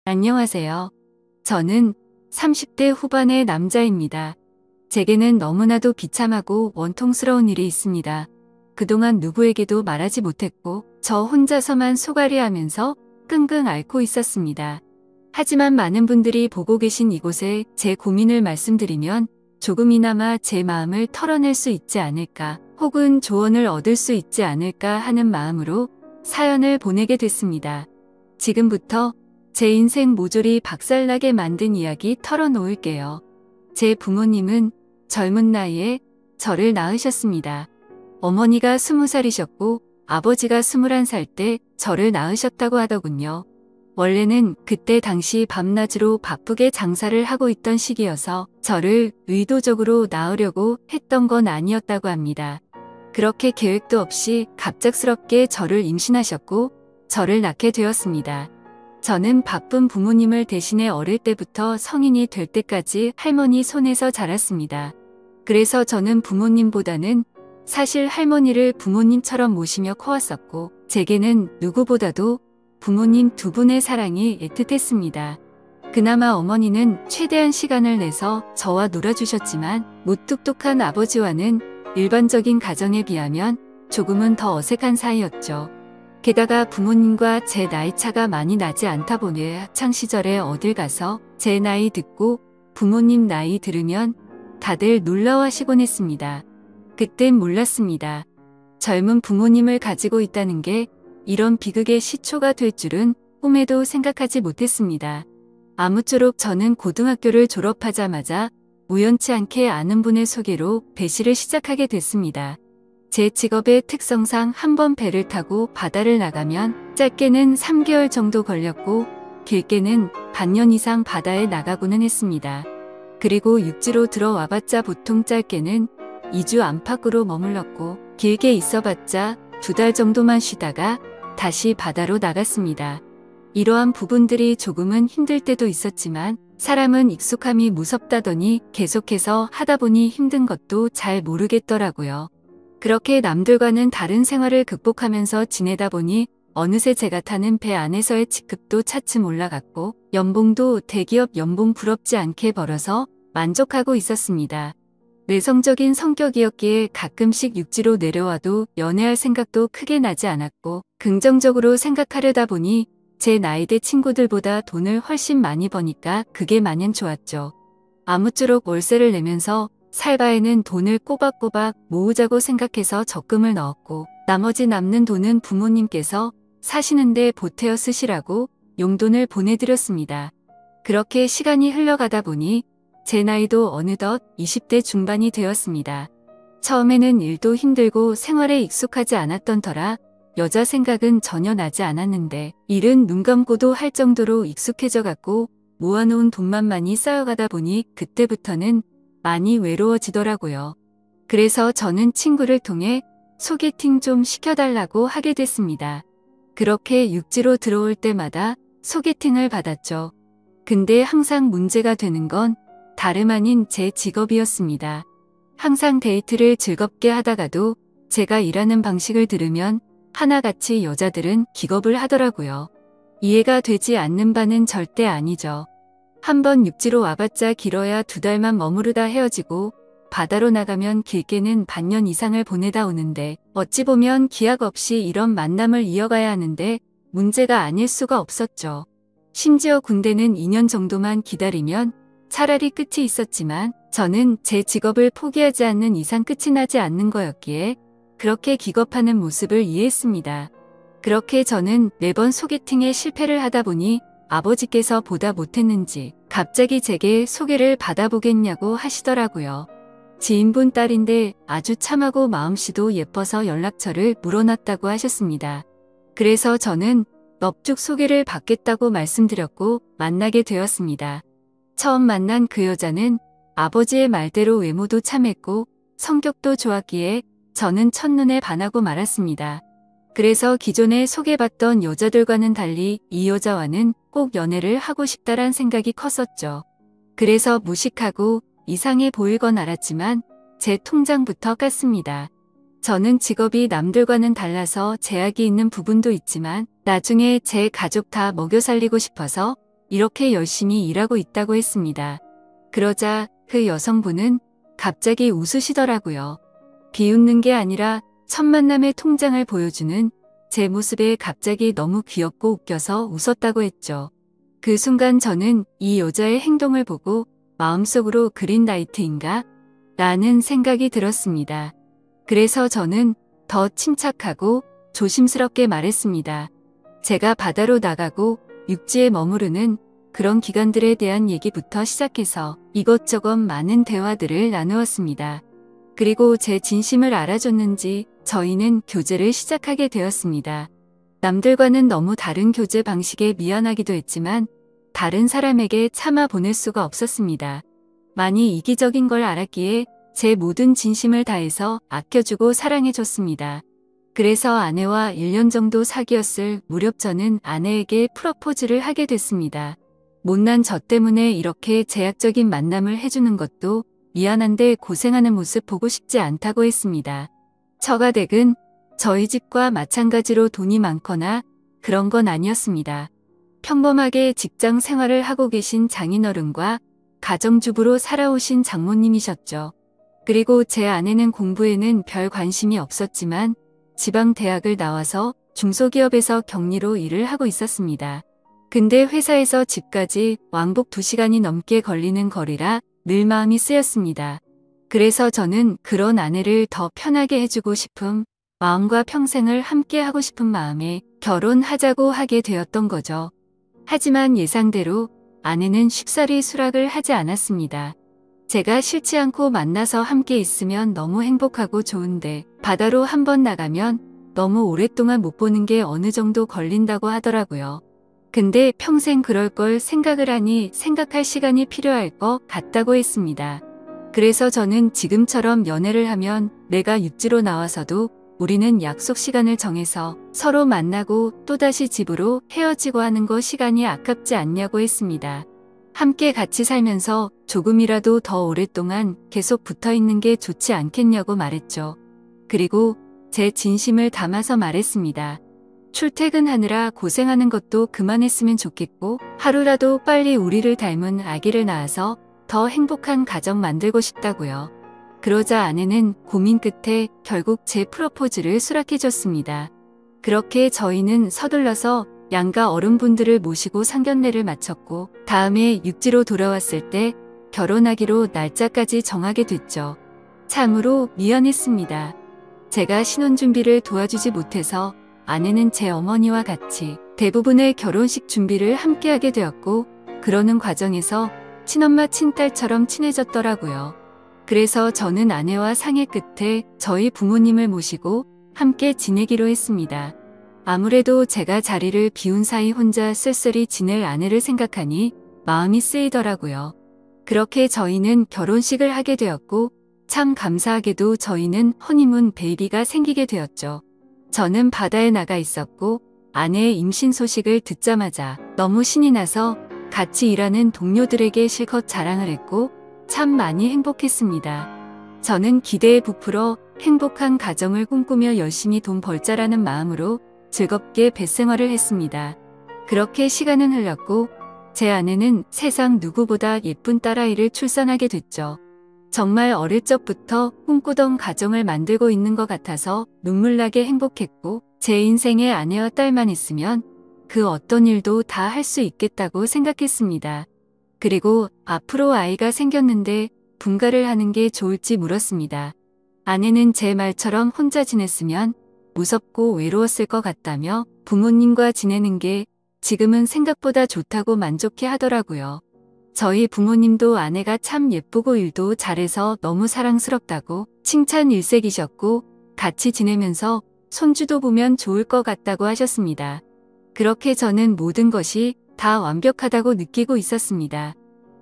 안녕하세요. 저는 30대 후반의 남자입니다. 제게는 너무나도 비참하고 원통스러운 일이 있습니다. 그동안 누구에게도 말하지 못했고 저 혼자서만 속앓이하면서 끙끙 앓고 있었습니다. 하지만 많은 분들이 보고 계신 이곳에 제 고민을 말씀드리면 조금이나마 제 마음을 털어낼 수 있지 않을까, 혹은 조언을 얻을 수 있지 않을까 하는 마음으로 사연을 보내게 됐습니다. 지금부터 제 인생 모조리 박살나게 만든 이야기 털어놓을게요. 제 부모님은 젊은 나이에 저를 낳으셨습니다. 어머니가 20살이셨고 아버지가 21살 때 저를 낳으셨다고 하더군요. 원래는 그때 당시 밤낮으로 바쁘게 장사를 하고 있던 시기여서 저를 의도적으로 낳으려고 했던 건 아니었다고 합니다. 그렇게 계획도 없이 갑작스럽게 저를 임신하셨고 저를 낳게 되었습니다. 저는 바쁜 부모님을 대신해 어릴 때부터 성인이 될 때까지 할머니 손에서 자랐습니다. 그래서 저는 부모님보다는 사실 할머니를 부모님처럼 모시며 커왔었고, 제게는 누구보다도 부모님 두 분의 사랑이 애틋했습니다. 그나마 어머니는 최대한 시간을 내서 저와 놀아주셨지만 무뚝뚝한 아버지와는 일반적인 가정에 비하면 조금은 더 어색한 사이였죠. 게다가 부모님과 제 나이 차가 많이 나지 않다 보니 학창시절에 어딜 가서 제 나이 듣고 부모님 나이 들으면 다들 놀라워하시곤 했습니다. 그땐 몰랐습니다. 젊은 부모님을 가지고 있다는 게 이런 비극의 시초가 될 줄은 꿈에도 생각하지 못했습니다. 아무쪼록 저는 고등학교를 졸업하자마자 우연치 않게 아는 분의 소개로 배시를 시작하게 됐습니다. 제 직업의 특성상 한 번 배를 타고 바다를 나가면 짧게는 3개월 정도 걸렸고 길게는 반년 이상 바다에 나가고는 했습니다. 그리고 육지로 들어와봤자 보통 짧게는 2주 안팎으로 머물렀고 길게 있어봤자 2달 정도만 쉬다가 다시 바다로 나갔습니다. 이러한 부분들이 조금은 힘들 때도 있었지만 사람은 익숙함이 무섭다더니 계속해서 하다 보니 힘든 것도 잘 모르겠더라고요. 그렇게 남들과는 다른 생활을 극복하면서 지내다 보니 어느새 제가 타는 배 안에서의 직급도 차츰 올라갔고 연봉도 대기업 연봉 부럽지 않게 벌어서 만족하고 있었습니다. 내성적인 성격이었기에 가끔씩 육지로 내려와도 연애할 생각도 크게 나지 않았고 긍정적으로 생각하려다 보니 제 나이대 친구들보다 돈을 훨씬 많이 버니까 그게 마냥 좋았죠. 아무쪼록 월세를 내면서 살 바에는 돈을 꼬박꼬박 모으자고 생각해서 적금을 넣었고 나머지 남는 돈은 부모님께서 사시는데 보태어 쓰시라고 용돈을 보내드렸습니다. 그렇게 시간이 흘러가다 보니 제 나이도 어느덧 20대 중반이 되었습니다. 처음에는 일도 힘들고 생활에 익숙하지 않았던 터라 여자 생각은 전혀 나지 않았는데 일은 눈 감고도 할 정도로 익숙해져 갔고 모아놓은 돈만 많이 쌓여가다 보니 그때부터는 많이 외로워지더라고요. 그래서 저는 친구를 통해 소개팅 좀 시켜달라고 하게 됐습니다. 그렇게 육지로 들어올 때마다 소개팅을 받았죠. 근데 항상 문제가 되는 건 다름 아닌 제 직업이었습니다. 항상 데이트를 즐겁게 하다가도 제가 일하는 방식을 들으면 하나같이 여자들은 기겁을 하더라고요. 이해가 되지 않는 바는 절대 아니죠. 한번 육지로 와봤자 길어야 2달만 머무르다 헤어지고 바다로 나가면 길게는 반년 이상을 보내다 오는데 어찌 보면 기약 없이 이런 만남을 이어가야 하는데 문제가 아닐 수가 없었죠. 심지어 군대는 2년 정도만 기다리면 차라리 끝이 있었지만 저는 제 직업을 포기하지 않는 이상 끝이 나지 않는 거였기에 그렇게 기겁하는 모습을 이해했습니다. 그렇게 저는 매번 소개팅에 실패를 하다 보니 아버지께서 보다 못했는지 갑자기 제게 소개를 받아보겠냐고 하시더라고요. 지인분 딸인데 아주 참하고 마음씨도 예뻐서 연락처를 물어놨다고 하셨습니다. 그래서 저는 넙죽 소개를 받겠다고 말씀드렸고 만나게 되었습니다. 처음 만난 그 여자는 아버지의 말대로 외모도 참했고 성격도 좋았기에 저는 첫눈에 반하고 말았습니다. 그래서 기존에 소개받던 여자들과는 달리 이 여자와는 꼭 연애를 하고 싶다란 생각이 컸었죠. 그래서 무식하고 이상해 보이건 알았지만 제 통장부터 깠습니다. 저는 직업이 남들과는 달라서 제약이 있는 부분도 있지만 나중에 제 가족 다 먹여 살리고 싶어서 이렇게 열심히 일하고 있다고 했습니다. 그러자 그 여성분은 갑자기 웃으시더라고요. 비웃는 게 아니라 첫 만남의 통장을 보여주는 제 모습에 갑자기 너무 귀엽고 웃겨서 웃었다고 했죠. 그 순간 저는 이 여자의 행동을 보고 마음속으로 그린라이트인가? 라는 생각이 들었습니다. 그래서 저는 더 침착하고 조심스럽게 말했습니다. 제가 바다로 나가고 육지에 머무르는 그런 기간들에 대한 얘기부터 시작해서 이것저것 많은 대화들을 나누었습니다. 그리고 제 진심을 알아줬는지 저희는 교제를 시작하게 되었습니다. 남들과는 너무 다른 교제 방식에 미안하기도 했지만 다른 사람에게 참아 보낼 수가 없었습니다. 많이 이기적인 걸 알았기에 제 모든 진심을 다해서 아껴주고 사랑해줬습니다. 그래서 아내와 1년 정도 사귀었을 무렵 저는 아내에게 프러포즈를 하게 됐습니다. 못난 저 때문에 이렇게 제약적인 만남을 해주는 것도 미안한데 고생하는 모습 보고 싶지 않다고 했습니다. 처가댁은 저희 집과 마찬가지로 돈이 많거나 그런 건 아니었습니다. 평범하게 직장 생활을 하고 계신 장인어른과 가정주부로 살아오신 장모님이셨죠. 그리고 제 아내는 공부에는 별 관심이 없었지만 지방 대학을 나와서 중소기업에서 격리로 일을 하고 있었습니다. 근데 회사에서 집까지 왕복 2시간이 넘게 걸리는 거리라 늘 마음이 쓰였습니다. 그래서 저는 그런 아내를 더 편하게 해주고 싶은 마음과 평생을 함께 하고 싶은 마음에 결혼하자고 하게 되었던 거죠. 하지만 예상대로 아내는 쉽사리 수락을 하지 않았습니다. 제가 싫지 않고 만나서 함께 있으면 너무 행복하고 좋은데 바다로 한번 나가면 너무 오랫동안 못 보는 게 어느 정도 걸린다고 하더라고요. 근데 평생 그럴 걸 생각을 하니 생각할 시간이 필요할 것 같다고 했습니다. 그래서 저는 지금처럼 연애를 하면 내가 육지로 나와서도 우리는 약속 시간을 정해서 서로 만나고 또다시 집으로 헤어지고 하는 거 시간이 아깝지 않냐고 했습니다. 함께 같이 살면서 조금이라도 더 오랫동안 계속 붙어 있는 게 좋지 않겠냐고 말했죠. 그리고 제 진심을 담아서 말했습니다. 출퇴근하느라 고생하는 것도 그만했으면 좋겠고 하루라도 빨리 우리를 닮은 아기를 낳아서 더 행복한 가정 만들고 싶다고요. 그러자 아내는 고민 끝에 결국 제 프러포즈를 수락해줬습니다. 그렇게 저희는 서둘러서 양가 어른분들을 모시고 상견례를 마쳤고 다음에 육지로 돌아왔을 때 결혼하기로 날짜까지 정하게 됐죠. 참으로 미안했습니다. 제가 신혼준비를 도와주지 못해서 아내는 제 어머니와 같이 대부분의 결혼식 준비를 함께하게 되었고 그러는 과정에서 친엄마 친딸처럼 친해졌더라고요. 그래서 저는 아내와 상의 끝에 저희 부모님을 모시고 함께 지내기로 했습니다. 아무래도 제가 자리를 비운 사이 혼자 쓸쓸히 지낼 아내를 생각하니 마음이 쓰이더라고요. 그렇게 저희는 결혼식을 하게 되었고 참 감사하게도 저희는 허니문 베이비가 생기게 되었죠. 저는 바다에 나가 있었고 아내의 임신 소식을 듣자마자 너무 신이 나서 같이 일하는 동료들에게 실컷 자랑을 했고 참 많이 행복했습니다. 저는 기대에 부풀어 행복한 가정을 꿈꾸며 열심히 돈 벌자라는 마음으로 즐겁게 뱃생활을 했습니다. 그렇게 시간은 흘렀고 제 아내는 세상 누구보다 예쁜 딸아이를 출산하게 됐죠. 정말 어릴 적부터 꿈꾸던 가정을 만들고 있는 것 같아서 눈물나게 행복했고 제 인생에 아내와 딸만 있으면 그 어떤 일도 다 할 수 있겠다고 생각했습니다. 그리고 앞으로 아이가 생겼는데 분가를 하는 게 좋을지 물었습니다. 아내는 제 말처럼 혼자 지냈으면 무섭고 외로웠을 것 같다며 부모님과 지내는 게 지금은 생각보다 좋다고 만족해 하더라고요. 저희 부모님도 아내가 참 예쁘고 일도 잘해서 너무 사랑스럽다고 칭찬 일색이셨고 같이 지내면서 손주도 보면 좋을 것 같다고 하셨습니다. 그렇게 저는 모든 것이 다 완벽하다고 느끼고 있었습니다.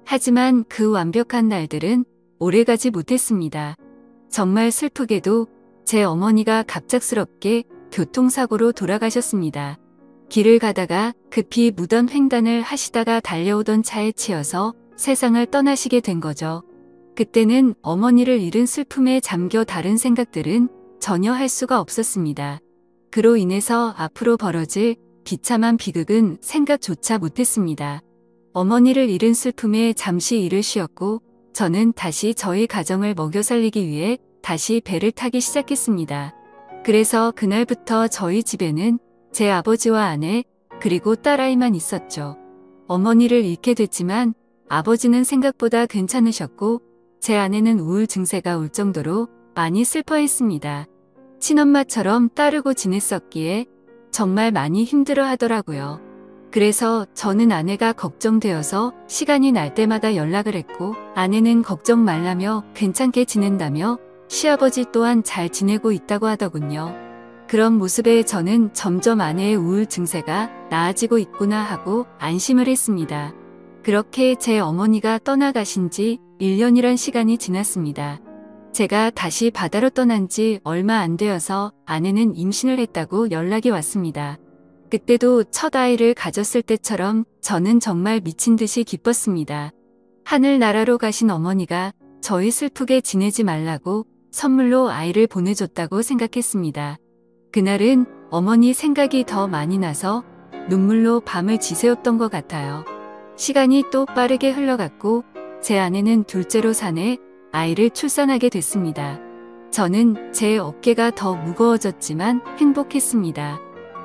하지만 그 완벽한 날들은 오래가지 못했습니다. 정말 슬프게도 제 어머니가 갑작스럽게 교통사고로 돌아가셨습니다. 길을 가다가 급히 무던 횡단을 하시다가 달려오던 차에 치여서 세상을 떠나시게 된 거죠. 그때는 어머니를 잃은 슬픔에 잠겨 다른 생각들은 전혀 할 수가 없었습니다. 그로 인해서 앞으로 벌어질 비참한 비극은 생각조차 못했습니다. 어머니를 잃은 슬픔에 잠시 일을 쉬었고 저는 다시 저희 가정을 먹여 살리기 위해 다시 배를 타기 시작했습니다. 그래서 그날부터 저희 집에는 제 아버지와 아내 그리고 딸아이만 있었죠. 어머니를 잃게 됐지만 아버지는 생각보다 괜찮으셨고 제 아내는 우울 증세가 올 정도로 많이 슬퍼했습니다. 친엄마처럼 따르고 지냈었기에 정말 많이 힘들어 하더라고요. 그래서 저는 아내가 걱정되어서 시간이 날 때마다 연락을 했고 아내는 걱정 말라며 괜찮게 지낸다며 시아버지 또한 잘 지내고 있다고 하더군요. 그런 모습에 저는 점점 아내의 우울 증세가 나아지고 있구나 하고 안심을 했습니다. 그렇게 제 어머니가 떠나가신 지 1년이란 시간이 지났습니다. 제가 다시 바다로 떠난 지 얼마 안 되어서 아내는 임신을 했다고 연락이 왔습니다. 그때도 첫 아이를 가졌을 때처럼 저는 정말 미친 듯이 기뻤습니다. 하늘나라로 가신 어머니가 저희 슬프게 지내지 말라고 선물로 아이를 보내줬다고 생각했습니다. 그날은 어머니 생각이 더 많이 나서 눈물로 밤을 지새웠던 것 같아요. 시간이 또 빠르게 흘러갔고 제 아내는 둘째로 사내 아이를 출산하게 됐습니다. 저는 제 어깨가 더 무거워졌지만 행복했습니다.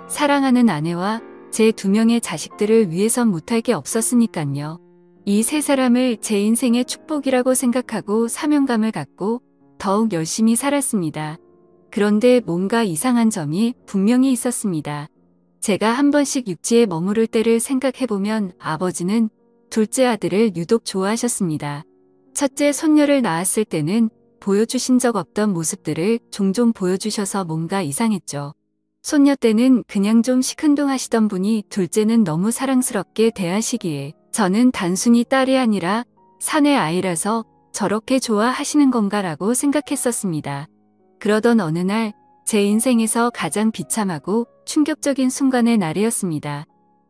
사랑하는 아내와 제 2명의 자식들을 위해선 못할 게 없었으니깐요. 이 세 사람을 제 인생의 축복이라고 생각하고 사명감을 갖고 더욱 열심히 살았습니다. 그런데 뭔가 이상한 점이 분명히 있었습니다. 제가 한 번씩 육지에 머무를 때를 생각해보면 아버지는 둘째 아들을 유독 좋아하셨습니다. 첫째 손녀를 낳았을 때는 보여주신 적 없던 모습들을 종종 보여주셔서 뭔가 이상했죠. 손녀 때는 그냥 좀 시큰둥하시던 분이 둘째는 너무 사랑스럽게 대하시기에 저는 단순히 딸이 아니라 사내 아이라서 저렇게 좋아하시는 건가라고 생각했었습니다. 그러던 어느 날 제 인생에서 가장 비참하고 충격적인 순간의 날이었습니다.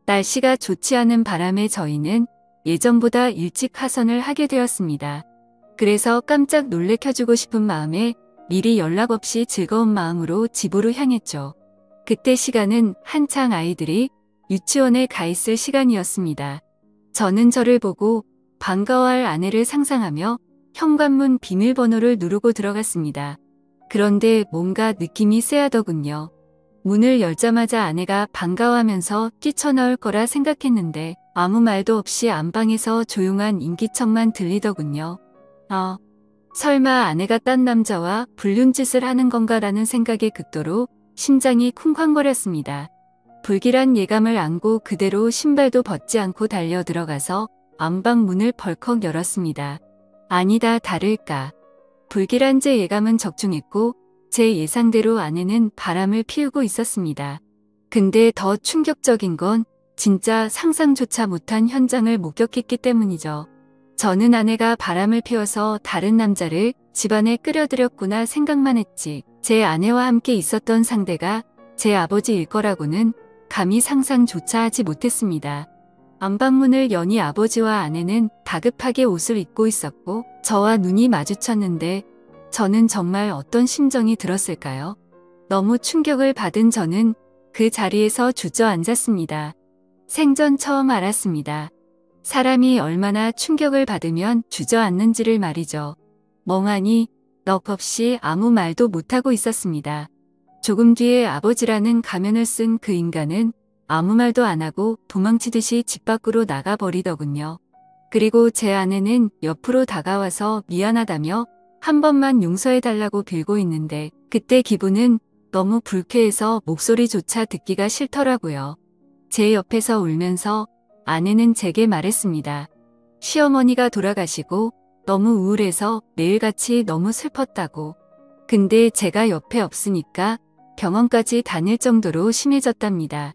날씨가 좋지 않은 바람에 저희는 예전보다 일찍 하선을 하게 되었습니다. 그래서 깜짝 놀래켜주고 싶은 마음에 미리 연락 없이 즐거운 마음으로 집으로 향했죠. 그때 시간은 한창 아이들이 유치원에 가 있을 시간이었습니다. 저는 저를 보고 반가워할 아내를 상상하며 현관문 비밀번호를 누르고 들어갔습니다. 그런데 뭔가 느낌이 쎄하더군요. 문을 열자마자 아내가 반가워하면서 뛰쳐나올 거라 생각했는데 아무 말도 없이 안방에서 조용한 인기척만 들리더군요. 설마 아내가 딴 남자와 불륜 짓을 하는 건가라는 생각에 극도로 심장이 쿵쾅거렸습니다. 불길한 예감을 안고 그대로 신발도 벗지 않고 달려 들어가서 안방 문을 벌컥 열었습니다. 아니다 다를까. 불길한 제 예감은 적중했고 제 예상대로 아내는 바람을 피우고 있었습니다. 근데 더 충격적인 건 진짜 상상조차 못한 현장을 목격했기 때문이죠. 저는 아내가 바람을 피워서 다른 남자를 집안에 끌어들였구나 생각만 했지 제 아내와 함께 있었던 상대가 제 아버지일 거라고는 감히 상상조차 하지 못했습니다. 안방문을 여니 아버지와 아내는 다급하게 옷을 입고 있었고 저와 눈이 마주쳤는데 저는 정말 어떤 심정이 들었을까요? 너무 충격을 받은 저는 그 자리에서 주저앉았습니다. 생전 처음 알았습니다. 사람이 얼마나 충격을 받으면 주저앉는지를 말이죠. 멍하니 넋 없이 아무 말도 못하고 있었습니다. 조금 뒤에 아버지라는 가면을 쓴 그 인간은 아무 말도 안 하고 도망치듯이 집 밖으로 나가버리더군요. 그리고 제 아내는 옆으로 다가와서 미안하다며 한 번만 용서해달라고 빌고 있는데 그때 기분은 너무 불쾌해서 목소리조차 듣기가 싫더라고요. 제 옆에서 울면서 아내는 제게 말했습니다. 시어머니가 돌아가시고 너무 우울해서 매일같이 너무 슬펐다고. 근데 제가 옆에 없으니까 병원까지 다닐 정도로 심해졌답니다.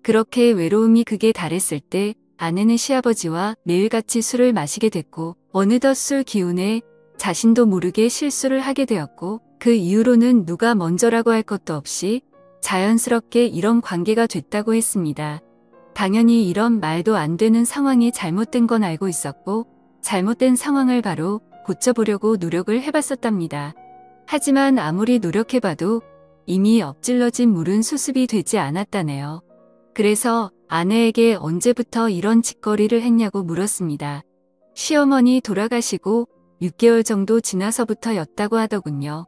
그렇게 외로움이 극에 달했을 때 아내는 시아버지와 매일같이 술을 마시게 됐고 어느덧 술 기운에 자신도 모르게 실수를 하게 되었고 그 이후로는 누가 먼저라고 할 것도 없이 자연스럽게 이런 관계가 됐다고 했습니다. 당연히 이런 말도 안 되는 상황이 잘못된 건 알고 있었고 잘못된 상황을 바로 고쳐보려고 노력을 해봤었답니다. 하지만 아무리 노력해봐도 이미 엎질러진 물은 수습이 되지 않았다네요. 그래서 아내에게 언제부터 이런 짓거리를 했냐고 물었습니다. 시어머니 돌아가시고 6개월 정도 지나서부터였다고 하더군요.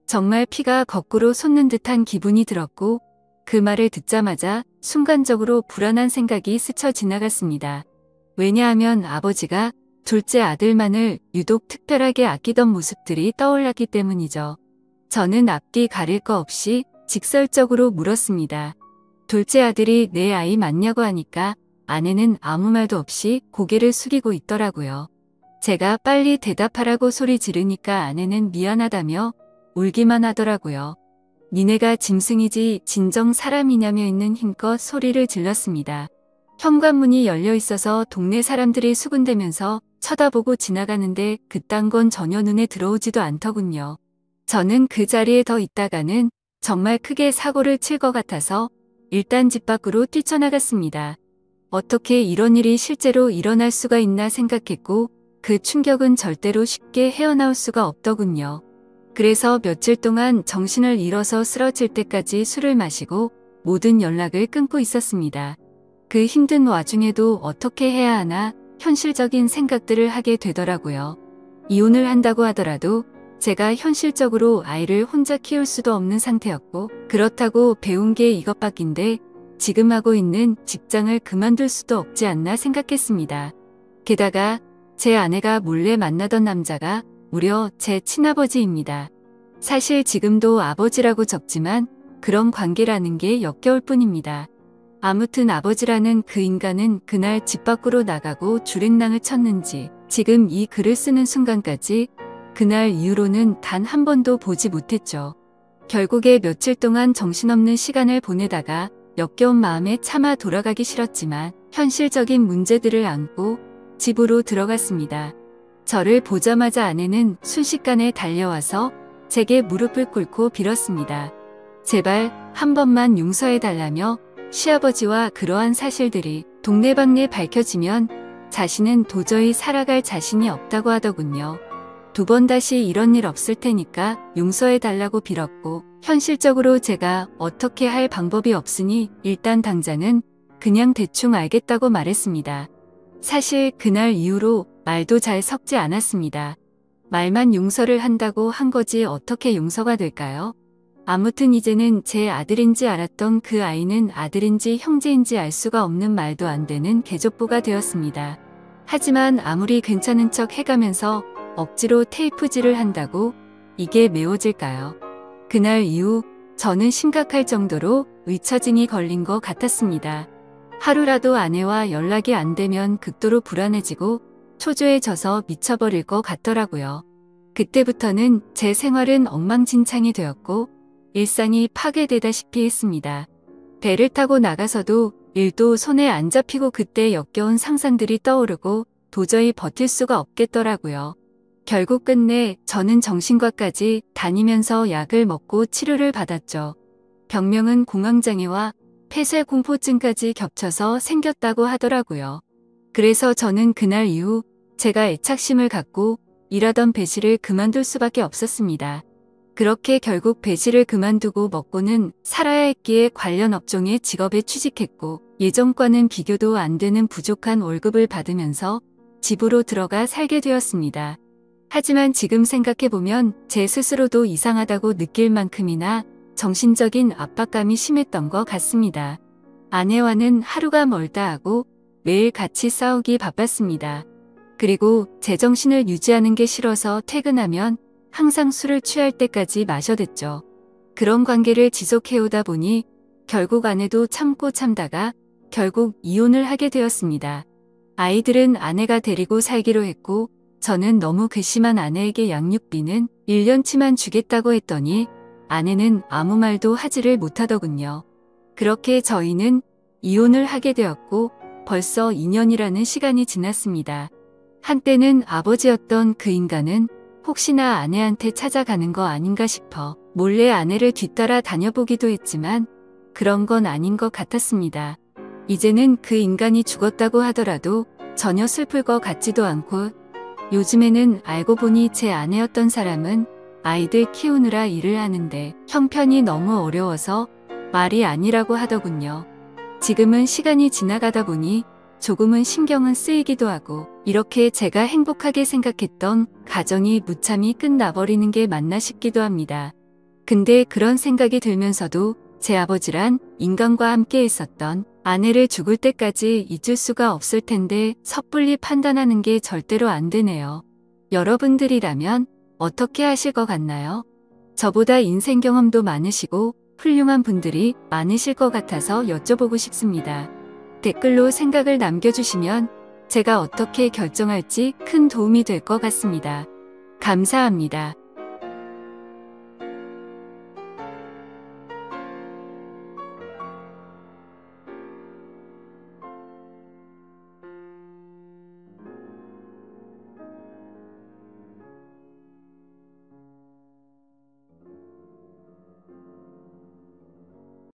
정말 피가 거꾸로 솟는 듯한 기분이 들었고 그 말을 듣자마자 순간적으로 불안한 생각이 스쳐 지나갔습니다. 왜냐하면 아버지가 둘째 아들만을 유독 특별하게 아끼던 모습들이 떠올랐기 때문이죠. 저는 앞뒤 가릴 거 없이 직설적으로 물었습니다. 둘째 아들이 내 아이 맞냐고 하니까 아내는 아무 말도 없이 고개를 숙이고 있더라고요. 제가 빨리 대답하라고 소리 지르니까 아내는 미안하다며 울기만 하더라고요. 니네가 짐승이지 진정 사람이냐며 있는 힘껏 소리를 질렀습니다. 현관문이 열려 있어서 동네 사람들이 수군대면서 쳐다보고 지나가는데 그딴 건 전혀 눈에 들어오지도 않더군요. 저는 그 자리에 더 있다가는 정말 크게 사고를 칠 것 같아서 일단 집 밖으로 뛰쳐나갔습니다. 어떻게 이런 일이 실제로 일어날 수가 있나 생각했고 그 충격은 절대로 쉽게 헤어나올 수가 없더군요. 그래서 며칠 동안 정신을 잃어서 쓰러질 때까지 술을 마시고 모든 연락을 끊고 있었습니다. 그 힘든 와중에도 어떻게 해야 하나 현실적인 생각들을 하게 되더라고요. 이혼을 한다고 하더라도 제가 현실적으로 아이를 혼자 키울 수도 없는 상태였고 그렇다고 배운 게 이것밖인데 지금 하고 있는 직장을 그만둘 수도 없지 않나 생각했습니다. 게다가 제 아내가 몰래 만나던 남자가 무려 제 친아버지입니다. 사실 지금도 아버지라고 적지만 그런 관계라는 게 역겨울 뿐입니다. 아무튼 아버지라는 그 인간은 그날 집 밖으로 나가고 줄행랑을 쳤는지 지금 이 글을 쓰는 순간까지 그날 이후로는 단 한 번도 보지 못했죠. 결국에 며칠 동안 정신없는 시간을 보내다가 역겨운 마음에 차마 돌아가기 싫었지만 현실적인 문제들을 안고 집으로 들어갔습니다. 저를 보자마자 아내는 순식간에 달려와서 제게 무릎을 꿇고 빌었습니다. 제발 한 번만 용서해달라며 시아버지와 그러한 사실들이 동네방네 밝혀지면 자신은 도저히 살아갈 자신이 없다고 하더군요. 두 번 다시 이런 일 없을 테니까 용서해달라고 빌었고 현실적으로 제가 어떻게 할 방법이 없으니 일단 당장은 그냥 대충 알겠다고 말했습니다. 사실 그날 이후로 말도 잘 섞지 않았습니다. 말만 용서를 한다고 한 거지 어떻게 용서가 될까요? 아무튼 이제는 제 아들인지 알았던 그 아이는 아들인지 형제인지 알 수가 없는 말도 안 되는 계족부가 되었습니다. 하지만 아무리 괜찮은 척 해가면서 억지로 테이프질을 한다고 이게 메워질까요? 그날 이후 저는 심각할 정도로 의처증이 걸린 것 같았습니다. 하루라도 아내와 연락이 안 되면 극도로 불안해지고 초조해져서 미쳐버릴 것 같더라고요. 그때부터는 제 생활은 엉망진창이 되었고 일상이 파괴되다시피 했습니다. 배를 타고 나가서도 일도 손에 안 잡히고 그때 역겨운 상상들이 떠오르고 도저히 버틸 수가 없겠더라고요. 결국 끝내 저는 정신과까지 다니면서 약을 먹고 치료를 받았죠. 병명은 공황장애와 폐쇄공포증까지 겹쳐서 생겼다고 하더라고요. 그래서 저는 그날 이후 제가 애착심을 갖고 일하던 배실을 그만둘 수밖에 없었습니다. 그렇게 결국 배실을 그만두고 먹고는 살아야 했기에 관련 업종의 직업에 취직했고 예전과는 비교도 안 되는 부족한 월급을 받으면서 집으로 들어가 살게 되었습니다. 하지만 지금 생각해보면 제 스스로도 이상하다고 느낄 만큼이나 정신적인 압박감이 심했던 것 같습니다. 아내와는 하루가 멀다 하고 매일 같이 싸우기 바빴습니다. 그리고 제정신을 유지하는 게 싫어서 퇴근하면 항상 술을 취할 때까지 마셔댔죠. 그런 관계를 지속해오다 보니 결국 아내도 참고 참다가 결국 이혼을 하게 되었습니다. 아이들은 아내가 데리고 살기로 했고 저는 너무 괘씸한 아내에게 양육비는 1년치만 주겠다고 했더니 아내는 아무 말도 하지를 못하더군요. 그렇게 저희는 이혼을 하게 되었고 벌써 2년이라는 시간이 지났습니다. 한때는 아버지였던 그 인간은 혹시나 아내한테 찾아가는 거 아닌가 싶어 몰래 아내를 뒤따라 다녀보기도 했지만 그런 건 아닌 것 같았습니다. 이제는 그 인간이 죽었다고 하더라도 전혀 슬플 것 같지도 않고 요즘에는 알고 보니 제 아내였던 사람은 아이들 키우느라 일을 하는데 형편이 너무 어려워서 말이 아니라고 하더군요. 지금은 시간이 지나가다 보니 조금은 신경은 쓰이기도 하고 이렇게 제가 행복하게 생각했던 가정이 무참히 끝나버리는 게 맞나 싶기도 합니다. 근데 그런 생각이 들면서도 제 아버지란 인간과 함께 있었던 아내를 죽을 때까지 잊을 수가 없을 텐데 섣불리 판단하는 게 절대로 안 되네요. 여러분들이라면 어떻게 하실 것 같나요? 저보다 인생 경험도 많으시고 훌륭한 분들이 많으실 것 같아서 여쭤보고 싶습니다. 댓글로 생각을 남겨주시면 제가 어떻게 결정할지 큰 도움이 될 것 같습니다. 감사합니다.